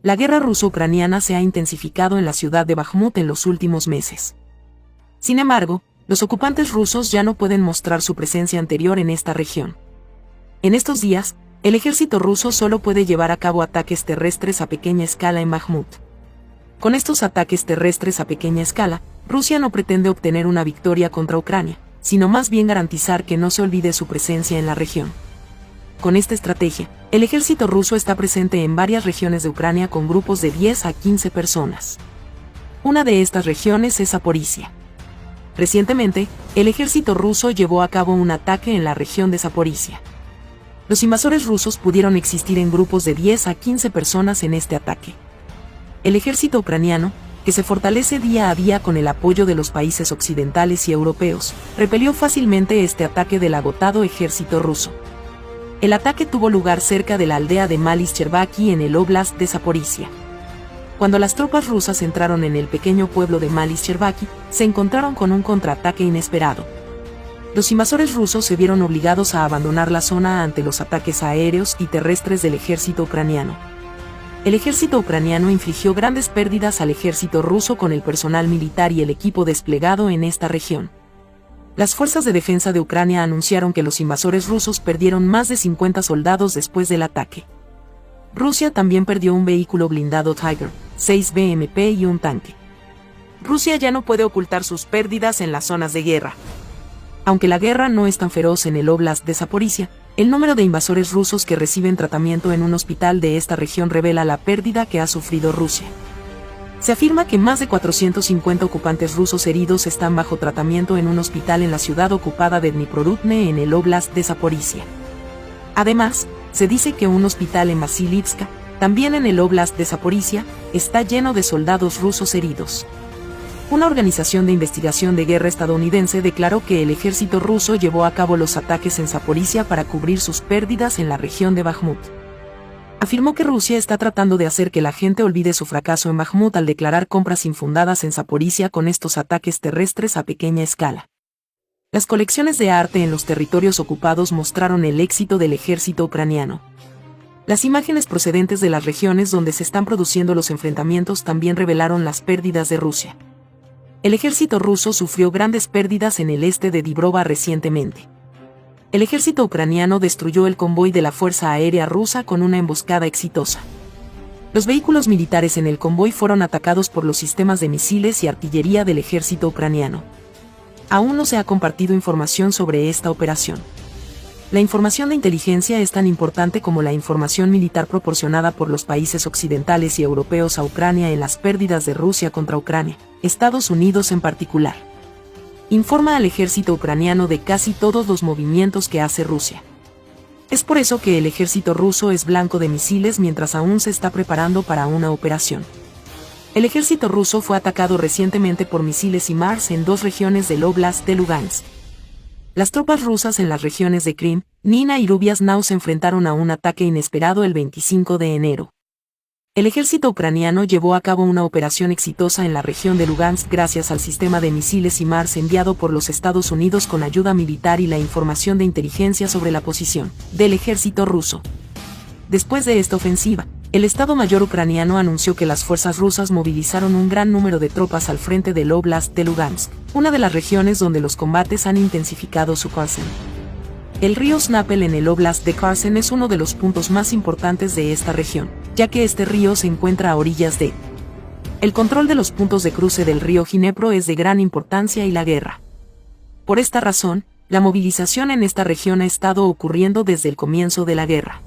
La guerra ruso-ucraniana se ha intensificado en la ciudad de Bakhmut en los últimos meses. Sin embargo, los ocupantes rusos ya no pueden mostrar su presencia anterior en esta región. En estos días, el ejército ruso solo puede llevar a cabo ataques terrestres a pequeña escala en Bakhmut. Con estos ataques terrestres a pequeña escala, Rusia no pretende obtener una victoria contra Ucrania, sino más bien garantizar que no se olvide su presencia en la región. Con esta estrategia, el ejército ruso está presente en varias regiones de Ucrania con grupos de 10 a 15 personas. Una de estas regiones es Zaporizhia. Recientemente, el ejército ruso llevó a cabo un ataque en la región de Zaporizhia. Los invasores rusos pudieron existir en grupos de 10 a 15 personas en este ataque. El ejército ucraniano, que se fortalece día a día con el apoyo de los países occidentales y europeos, repelió fácilmente este ataque del agotado ejército ruso. El ataque tuvo lugar cerca de la aldea de Malis-Chervaki en el óblast de Zaporizhia. Cuando las tropas rusas entraron en el pequeño pueblo de Malis-Chervaki, se encontraron con un contraataque inesperado. Los invasores rusos se vieron obligados a abandonar la zona ante los ataques aéreos y terrestres del ejército ucraniano. El ejército ucraniano infligió grandes pérdidas al ejército ruso con el personal militar y el equipo desplegado en esta región. Las fuerzas de defensa de Ucrania anunciaron que los invasores rusos perdieron más de 50 soldados después del ataque. Rusia también perdió un vehículo blindado Tiger, 6 BMP y un tanque. Rusia ya no puede ocultar sus pérdidas en las zonas de guerra. Aunque la guerra no es tan feroz en el óblast de Zaporizhia, el número de invasores rusos que reciben tratamiento en un hospital de esta región revela la pérdida que ha sufrido Rusia. Se afirma que más de 450 ocupantes rusos heridos están bajo tratamiento en un hospital en la ciudad ocupada de Dnipro-Rudne en el óblast de Zaporizhia. Además, se dice que un hospital en Vasilivska, también en el óblast de Zaporizhia, está lleno de soldados rusos heridos. Una organización de investigación de guerra estadounidense declaró que el ejército ruso llevó a cabo los ataques en Zaporizhia para cubrir sus pérdidas en la región de Bakhmut. Afirmó que Rusia está tratando de hacer que la gente olvide su fracaso en Bakhmut al declarar compras infundadas en Zaporizhia con estos ataques terrestres a pequeña escala. Las colecciones de arte en los territorios ocupados mostraron el éxito del ejército ucraniano. Las imágenes procedentes de las regiones donde se están produciendo los enfrentamientos también revelaron las pérdidas de Rusia. El ejército ruso sufrió grandes pérdidas en el este de Dibrova recientemente. El ejército ucraniano destruyó el convoy de la Fuerza Aérea Rusa con una emboscada exitosa. Los vehículos militares en el convoy fueron atacados por los sistemas de misiles y artillería del ejército ucraniano. Aún no se ha compartido información sobre esta operación. La información de inteligencia es tan importante como la información militar proporcionada por los países occidentales y europeos a Ucrania en las pérdidas de Rusia contra Ucrania, Estados Unidos en particular. Informa al ejército ucraniano de casi todos los movimientos que hace Rusia. Es por eso que el ejército ruso es blanco de misiles mientras aún se está preparando para una operación. El ejército ruso fue atacado recientemente por misiles HIMARS en dos regiones del óblast de Lugansk. Las tropas rusas en las regiones de Krim, Nina y Rubiasnau se enfrentaron a un ataque inesperado el 25 de enero. El ejército ucraniano llevó a cabo una operación exitosa en la región de Lugansk gracias al sistema de misiles HIMARS enviado por los Estados Unidos con ayuda militar y la información de inteligencia sobre la posición del ejército ruso. Después de esta ofensiva, el Estado Mayor ucraniano anunció que las fuerzas rusas movilizaron un gran número de tropas al frente del óblast de Lugansk, una de las regiones donde los combates han intensificado su Kherson. El río Snapel en el óblast de Kherson es uno de los puntos más importantes de esta región, ya que este río se encuentra a orillas de. El control de los puntos de cruce del río Dnipro es de gran importancia y la guerra. Por esta razón, la movilización en esta región ha estado ocurriendo desde el comienzo de la guerra.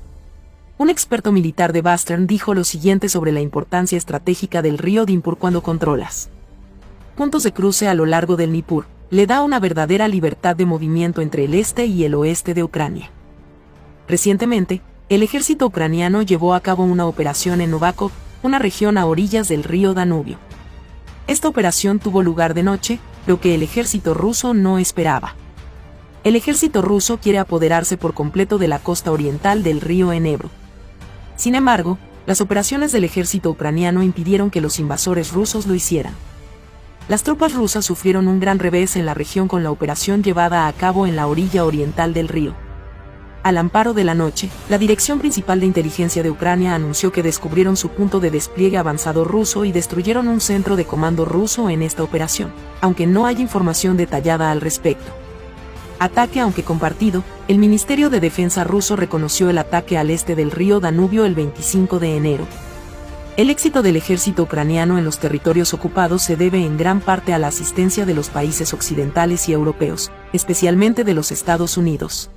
Un experto militar de Bastern dijo lo siguiente sobre la importancia estratégica del río Dnipro cuando controlas puntos de cruce a lo largo del Dnipro, le da una verdadera libertad de movimiento entre el este y el oeste de Ucrania. Recientemente, el ejército ucraniano llevó a cabo una operación en Novakov, una región a orillas del río Danubio. Esta operación tuvo lugar de noche, lo que el ejército ruso no esperaba. El ejército ruso quiere apoderarse por completo de la costa oriental del río Enebro. Sin embargo, las operaciones del ejército ucraniano impidieron que los invasores rusos lo hicieran. Las tropas rusas sufrieron un gran revés en la región con la operación llevada a cabo en la orilla oriental del río. Al amparo de la noche, la Dirección Principal de Inteligencia de Ucrania anunció que descubrieron su punto de despliegue avanzado ruso y destruyeron un centro de comando ruso en esta operación, aunque no hay información detallada al respecto. Ataque aunque compartido, el Ministerio de Defensa ruso reconoció el ataque al este del río Danubio el 25 de enero. El éxito del ejército ucraniano en los territorios ocupados se debe en gran parte a la asistencia de los países occidentales y europeos, especialmente de los Estados Unidos.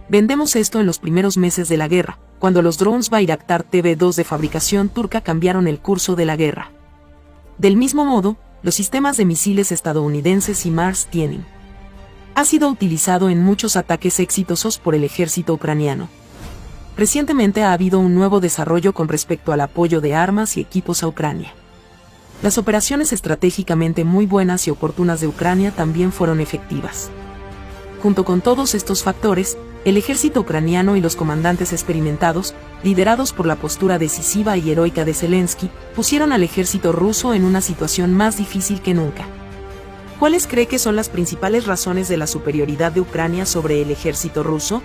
Vendemos esto en los primeros meses de la guerra, cuando los drones Bayraktar TB2 de fabricación turca cambiaron el curso de la guerra. Del mismo modo, los sistemas de misiles estadounidenses HIMARS tienen. Ha sido utilizado en muchos ataques exitosos por el ejército ucraniano. Recientemente ha habido un nuevo desarrollo con respecto al apoyo de armas y equipos a Ucrania. Las operaciones estratégicamente muy buenas y oportunas de Ucrania también fueron efectivas. Junto con todos estos factores, el ejército ucraniano y los comandantes experimentados, liderados por la postura decisiva y heroica de Zelensky, pusieron al ejército ruso en una situación más difícil que nunca. ¿Cuáles cree que son las principales razones de la superioridad de Ucrania sobre el ejército ruso?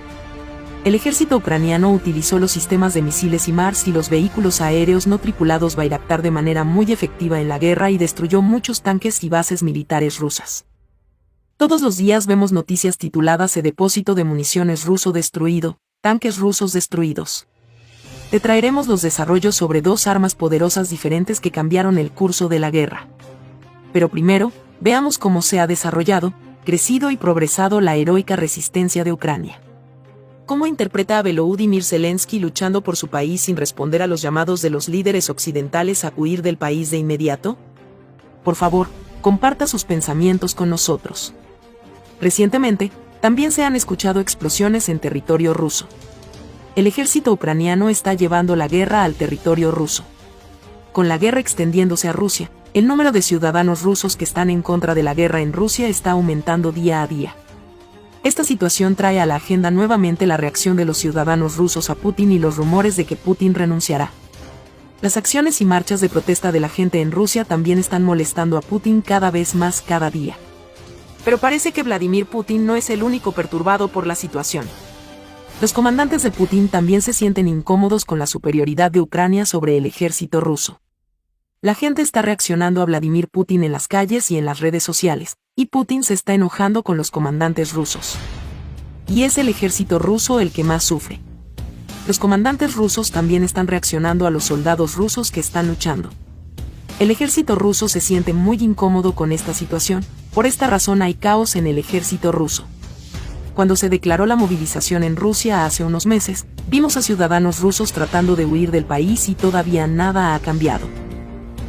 El ejército ucraniano utilizó los sistemas de misiles HIMARS y los vehículos aéreos no tripulados Bayraktar de manera muy efectiva en la guerra y destruyó muchos tanques y bases militares rusas. Todos los días vemos noticias tituladas "El depósito de municiones ruso destruido, tanques rusos destruidos". Te traeremos los desarrollos sobre dos armas poderosas diferentes que cambiaron el curso de la guerra. Pero primero, veamos cómo se ha desarrollado, crecido y progresado la heroica resistencia de Ucrania. ¿Cómo interpreta a Volodymyr Zelensky luchando por su país sin responder a los llamados de los líderes occidentales a huir del país de inmediato? Por favor, comparta sus pensamientos con nosotros. Recientemente, también se han escuchado explosiones en territorio ruso. El ejército ucraniano está llevando la guerra al territorio ruso. Con la guerra extendiéndose a Rusia, el número de ciudadanos rusos que están en contra de la guerra en Rusia está aumentando día a día. Esta situación trae a la agenda nuevamente la reacción de los ciudadanos rusos a Putin y los rumores de que Putin renunciará. Las acciones y marchas de protesta de la gente en Rusia también están molestando a Putin cada vez más cada día. Pero parece que Vladimir Putin no es el único perturbado por la situación. Los comandantes de Putin también se sienten incómodos con la superioridad de Ucrania sobre el ejército ruso. La gente está reaccionando a Vladimir Putin en las calles y en las redes sociales, y Putin se está enojando con los comandantes rusos. Y es el ejército ruso el que más sufre. Los comandantes rusos también están reaccionando a los soldados rusos que están luchando. El ejército ruso se siente muy incómodo con esta situación, por esta razón hay caos en el ejército ruso. Cuando se declaró la movilización en Rusia hace unos meses, vimos a ciudadanos rusos tratando de huir del país y todavía nada ha cambiado.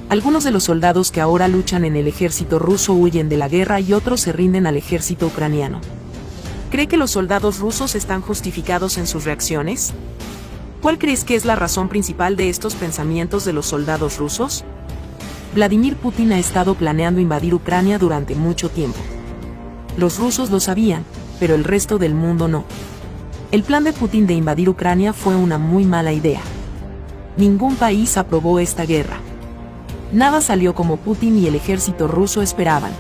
Algunos de los soldados que ahora luchan en el ejército ruso huyen de la guerra y otros se rinden al ejército ucraniano. ¿Cree que los soldados rusos están justificados en sus reacciones? ¿Cuál crees que es la razón principal de estos pensamientos de los soldados rusos? Vladimir Putin ha estado planeando invadir Ucrania durante mucho tiempo. Los rusos lo sabían, pero el resto del mundo no. El plan de Putin de invadir Ucrania fue una muy mala idea. Ningún país aprobó esta guerra. Nada salió como Putin y el ejército ruso esperaban.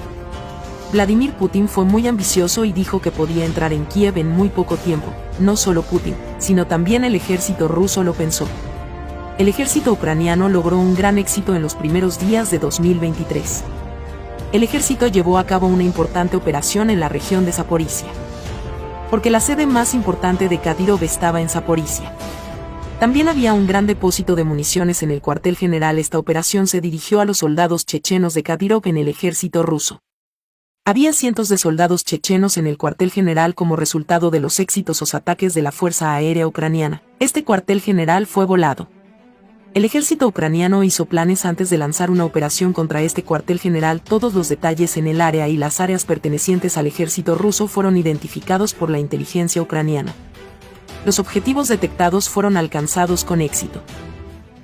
Vladimir Putin fue muy ambicioso y dijo que podía entrar en Kiev en muy poco tiempo. No solo Putin, sino también el ejército ruso lo pensó. El ejército ucraniano logró un gran éxito en los primeros días de 2023. El ejército llevó a cabo una importante operación en la región de Zaporizhia. Porque la sede más importante de Kadyrov estaba en Zaporizhia. También había un gran depósito de municiones en el cuartel general. Esta operación se dirigió a los soldados chechenos de Kadyrov en el ejército ruso. Había cientos de soldados chechenos en el cuartel general como resultado de los exitosos ataques de la Fuerza Aérea Ucraniana. Este cuartel general fue volado. El ejército ucraniano hizo planes antes de lanzar una operación contra este cuartel general. Todos los detalles en el área y las áreas pertenecientes al ejército ruso fueron identificados por la inteligencia ucraniana. Los objetivos detectados fueron alcanzados con éxito.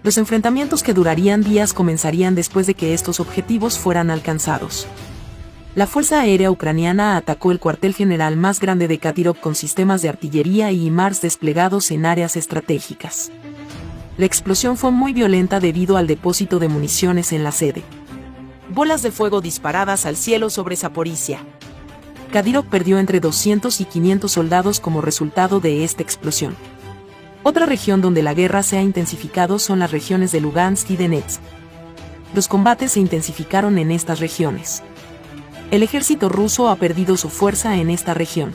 Los enfrentamientos que durarían días comenzarían después de que estos objetivos fueran alcanzados. La Fuerza Aérea Ucraniana atacó el cuartel general más grande de Kadyrov con sistemas de artillería y HIMARS desplegados en áreas estratégicas. La explosión fue muy violenta debido al depósito de municiones en la sede. Bolas de fuego disparadas al cielo sobre Zaporizhia. Kadyrov perdió entre 200 y 500 soldados como resultado de esta explosión. Otra región donde la guerra se ha intensificado son las regiones de Lugansk y Donetsk. Los combates se intensificaron en estas regiones. El ejército ruso ha perdido su fuerza en esta región.